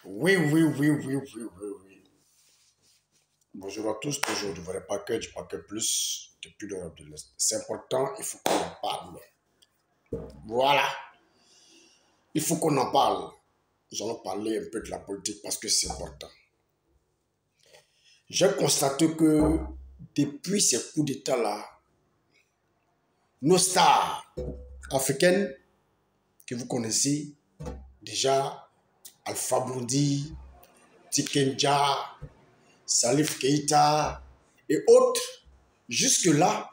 Oui, oui, oui, oui, oui, oui, oui. Bonjour à tous, toujours du vrai paquet, du paquet plus depuis l'Europe de l'Est. C'est important, il faut qu'on en parle. Voilà, il faut qu'on en parle. Nous allons parler un peu de la politique parce que c'est important. J'ai constaté que depuis ces coups d'État-là, nos stars africaines que vous connaissez déjà, Alpha Blondy, Tikenja, Salif Keïta et autres, jusque-là,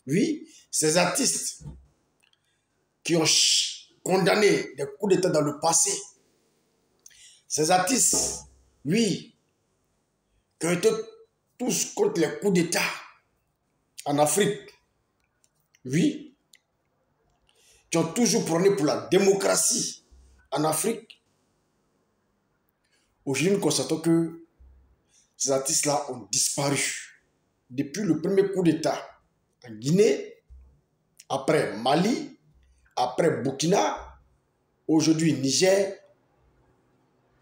oui, ces artistes qui ont condamné des coups d'État dans le passé, ces artistes, oui, qui ont été tous contre les coups d'État en Afrique, oui, qui ont toujours prôné pour la démocratie en Afrique, aujourd'hui nous constatons que ces artistes-là ont disparu. Depuis le premier coup d'État en Guinée, après Mali, après Burkina, aujourd'hui Niger,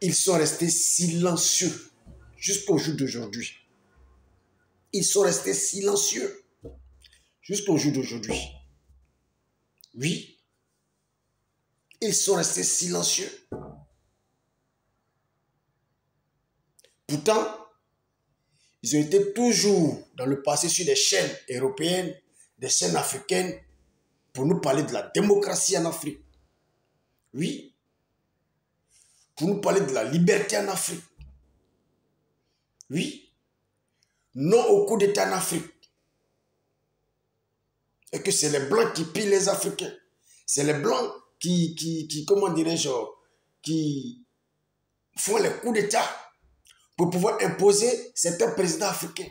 ils sont restés silencieux jusqu'au jour d'aujourd'hui. Ils sont restés silencieux jusqu'au jour d'aujourd'hui. Oui, ils sont restés silencieux. Pourtant, ils ont été toujours dans le passé sur des chaînes européennes, des chaînes africaines, pour nous parler de la démocratie en Afrique. Oui, pour nous parler de la liberté en Afrique. Oui, non au coup d'État en Afrique. Et que c'est les Blancs qui pillent les Africains. C'est les Blancs comment dirais-je, qui font les coups d'État pour pouvoir imposer certains présidents africains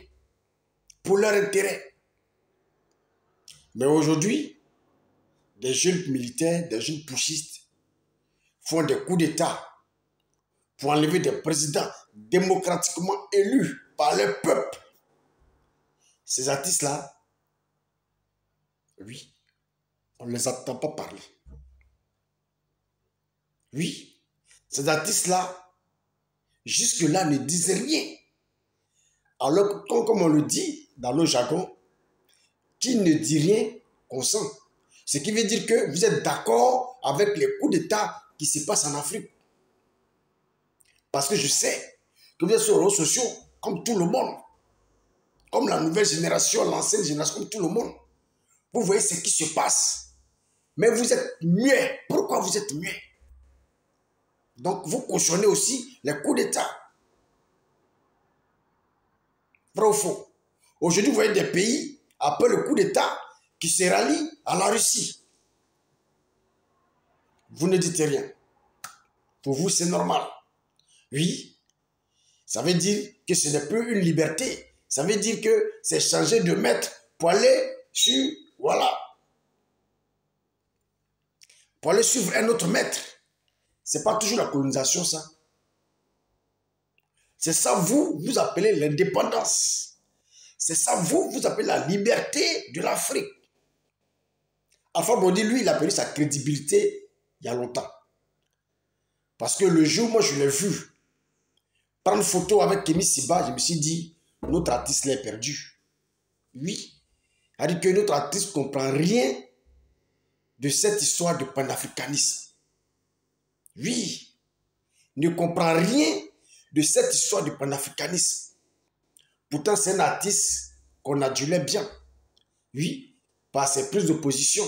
pour leur intérêt. Mais aujourd'hui, des jeunes militaires, des jeunes putschistes font des coups d'État pour enlever des présidents démocratiquement élus par le peuple. Ces artistes-là, oui, on ne les entend pas parler. Oui, ces artistes-là, jusque-là, ne disent rien. Alors que, comme on le dit dans le jargon, qui ne dit rien consent. Ce qui veut dire que vous êtes d'accord avec les coups d'État qui se passent en Afrique. Parce que je sais que vous êtes sur les réseaux sociaux, comme tout le monde. Comme la nouvelle génération, l'ancienne génération, comme tout le monde. Vous voyez ce qui se passe. Mais vous êtes muet. Pourquoi vous êtes muet? Donc vous cautionnez aussi les coups d'État. Vrai ou faux? Aujourd'hui, vous voyez des pays, après le coup d'État, qui se rallient à la Russie. Vous ne dites rien. Pour vous, c'est normal. Oui, ça veut dire que ce n'est plus une liberté. Ça veut dire que c'est changer de maître pour aller sur, voilà, pour aller suivre un autre maître. Ce n'est pas toujours la colonisation, ça. C'est ça, vous appelez l'indépendance. C'est ça, vous appelez la liberté de l'Afrique. Alpha Blondy, lui, il a perdu sa crédibilité il y a longtemps. Parce que le jour, moi, je l'ai vu prendre photo avec Kémy Séba, je me suis dit, notre artiste l'a perdu. Oui. C'est-à-dire que notre artiste ne comprend rien de cette histoire de panafricanisme. Oui. Ne comprend rien de cette histoire de panafricanisme. Pourtant, c'est un artiste qu'on adulait bien. Oui. Par ses prises de position.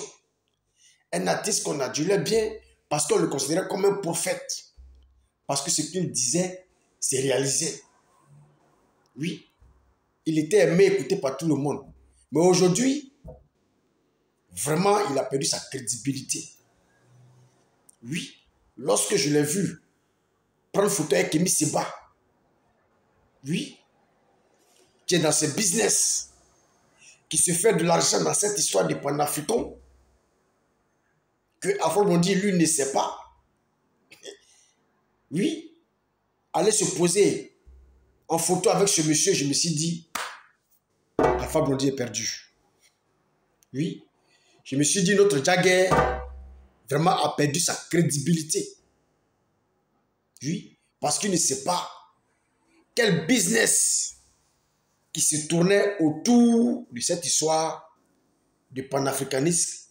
Un artiste qu'on adulait bien parce qu'on le considérait comme un prophète. Parce que ce qu'il disait, c'est réalisé. Oui. Il était aimé, écouté par tout le monde. Mais aujourd'hui, vraiment, il a perdu sa crédibilité. Oui. Lorsque je l'ai vu prendre photo avec Kémy Séba, oui, qui est dans ce business, qui se fait de l'argent dans cette histoire de panafricain, que Alpha Blondy, lui, ne sait pas. Oui, aller se poser en photo avec ce monsieur, je me suis dit, Alpha Blondy est perdu. Oui, je me suis dit, notre Jagger vraiment a perdu sa crédibilité. Oui, Parce qu'il ne sait pas quel business qui se tournait autour de cette histoire de panafricanisme.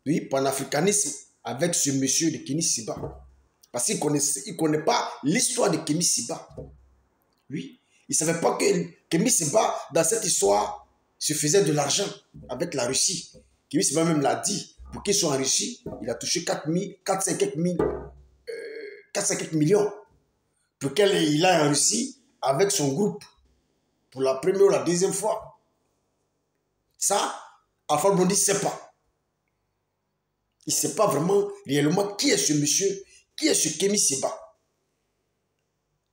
Oui, panafricanisme avec ce monsieur de Kémy Séba. Parce qu'il ne connaît pas l'histoire de Kémy Séba. Oui, il ne savait pas que Kémy Séba, dans cette histoire, se faisait de l'argent avec la Russie. Kémy Séba même l'a dit. Pour qu'il soit en Russie, il a touché 400 millions. Pour qu'il aille en Russie avec son groupe. Pour la première ou la deuxième fois. Ça, Alpha Blondy ne sait pas. Il ne sait pas vraiment, réellement, qui est ce monsieur, qui est ce Kémy Séba.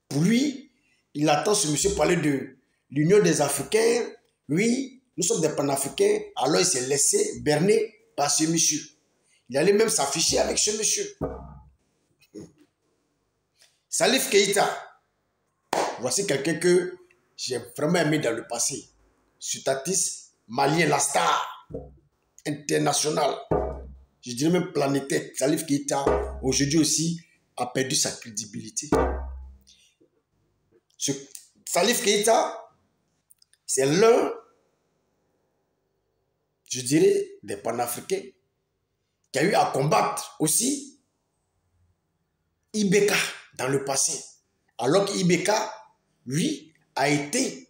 Pour lui, il attend ce monsieur parler de l'Union des Africains. Oui, nous sommes des panafricains. Alors il s'est laissé berner par ce monsieur. Il allait même s'afficher avec ce monsieur. Salif Keïta. Voici quelqu'un que j'ai vraiment aimé dans le passé. Sutatis malien, la star internationale. Je dirais même planétaire. Salif Keïta, aujourd'hui aussi, a perdu sa crédibilité. Salif Keïta, c'est l'un, je dirais, des panafricains qui a eu à combattre aussi Ibeka dans le passé. Alors qu'Ibeka, lui, a été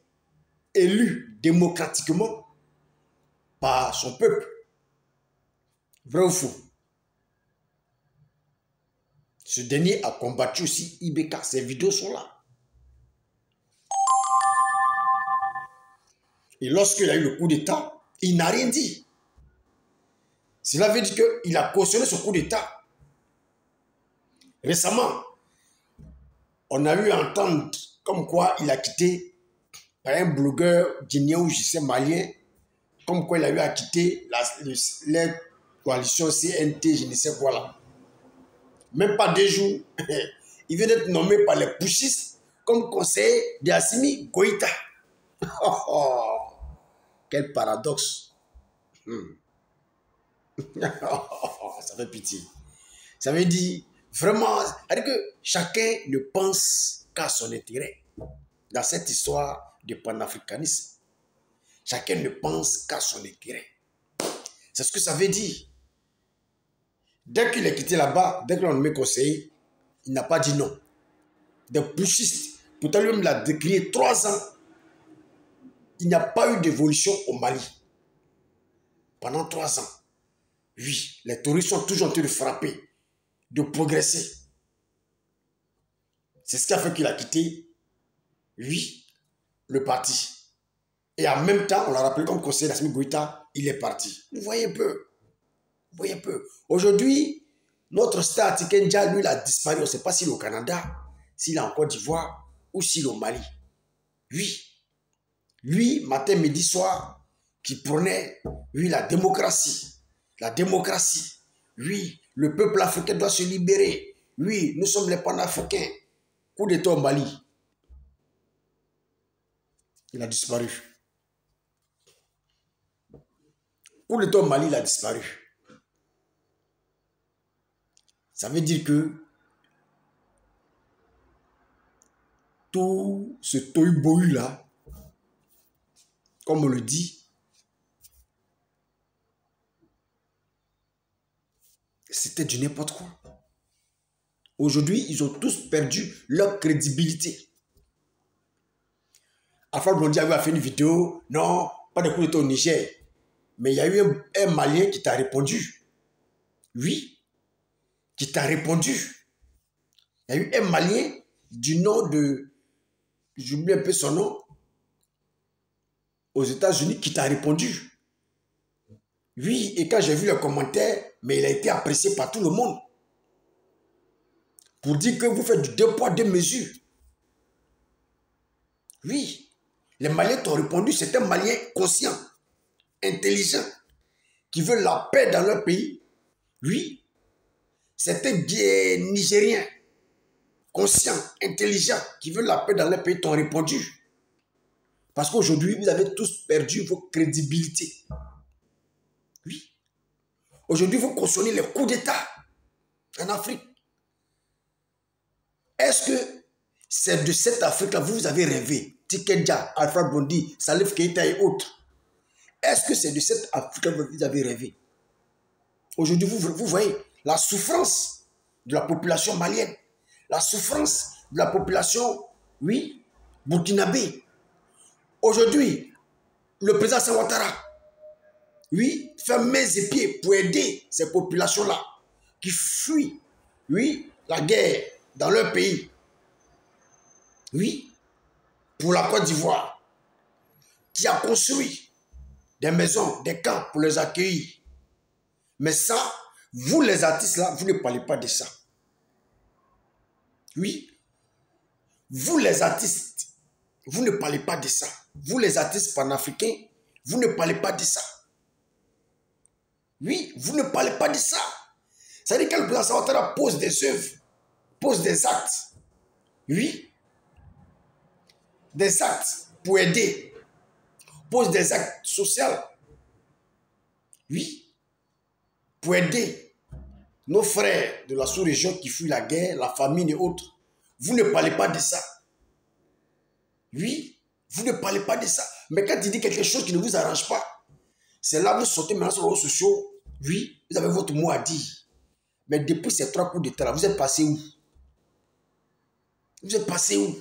élu démocratiquement par son peuple. Vrai ou faux? Ce dernier a combattu aussi Ibeka. Ces vidéos sont là. Et lorsqu'il a eu le coup d'État, il n'a rien dit. Cela veut dire qu'il a cautionné ce coup d'État. Récemment, on a eu à entendre comme quoi il a quitté par un blogueur guinéen ou je sais malien, comme quoi il a eu à quitter la coalition CNT, je ne sais quoi là. Même pas 2 jours, il vient d'être nommé par les pushistes comme conseiller d'Assimi Goïta. Quel paradoxe. Ça fait pitié. Ça veut dire vraiment que chacun ne pense qu'à son intérêt. Dans cette histoire de panafricanisme, chacun ne pense qu'à son intérêt. C'est ce que ça veut dire. Dès qu'il est quitté là-bas, dès qu'on le met conseiller, il n'a pas dit non. Des pushistes, pourtant lui-même l'a décrié 3 ans. Il n'y a pas eu d'évolution au Mali. Pendant 3 ans. Oui, les touristes sont toujours en train de frapper, de progresser. C'est ce qui a fait qu'il a quitté, oui, le parti. Et en même temps, on l'a rappelé comme conseiller d'Assimi Goïta, il est parti. Vous voyez un peu. Vous voyez un peu. Aujourd'hui, notre star Tikenja, lui, il a disparu. On ne sait pas s'il est au Canada, s'il est en Côte d'Ivoire ou s'il est au Mali. Oui. Lui, matin, midi, soir, qui prônait, oui, la démocratie. La démocratie. Oui, le peuple africain doit se libérer. Oui, nous sommes les panafricains. Coup d'État au Mali. Il a disparu. Coup d'État au Mali, il a disparu. Ça veut dire que tout ce tohu-bohu là, comme on le dit, c'était du n'importe quoi. Aujourd'hui, ils ont tous perdu leur crédibilité. Alpha Blondy a fait une vidéo, non, pas de coup d'État au Niger. Mais il y a eu un Malien qui t'a répondu. Oui, qui t'a répondu. Il y a eu un Malien du nom de, j'oublie un peu son nom, aux États-Unis qui t'a répondu. Oui, et quand j'ai vu le commentaire, mais il a été apprécié par tout le monde. Pour dire que vous faites du 2 poids 2 mesures. Oui, les Maliens t'ont répondu, c'est un Malien conscient, intelligent, qui veut la paix dans leur pays. Oui, c'est un Nigérien, conscient, intelligent, qui veut la paix dans leur pays, t'ont répondu. Parce qu'aujourd'hui, vous avez tous perdu vos crédibilités. Oui. Aujourd'hui, vous cautionnez les coups d'État en Afrique. Est-ce que C'est de cette Afrique-là vous avez rêvé. Tikenja, Alpha Blondy, Salif Keita et autres. Est-ce que c'est de cette Afrique-là que vous avez rêvé? Aujourd'hui, vous voyez la souffrance de la population malienne, la souffrance de la population, oui, burkinabé. Aujourd'hui, le président Ouattara, oui, fait mains et pieds pour aider ces populations-là qui fuient, oui, la guerre dans leur pays. Oui, pour la Côte d'Ivoire, qui a construit des maisons, des camps pour les accueillir. Mais ça, vous les artistes là, vous ne parlez pas de ça. Oui, vous les artistes, vous ne parlez pas de ça. Vous les artistes panafricains, vous ne parlez pas de ça. Oui, vous ne parlez pas de ça. Ça veut dire que le président Ouattara pose des œuvres, pose des actes. Oui, des actes pour aider, pose des actes sociaux. Oui, pour aider nos frères de la sous-région qui fuient la guerre, la famine et autres. Vous ne parlez pas de ça. Oui, vous ne parlez pas de ça. Mais quand il dit quelque chose qui ne vous arrange pas, c'est là que vous sortez maintenant sur les réseaux sociaux. Oui, vous avez votre mot à dire. Mais depuis ces 3 coups d'État, vous êtes passé où? Vous êtes passé où?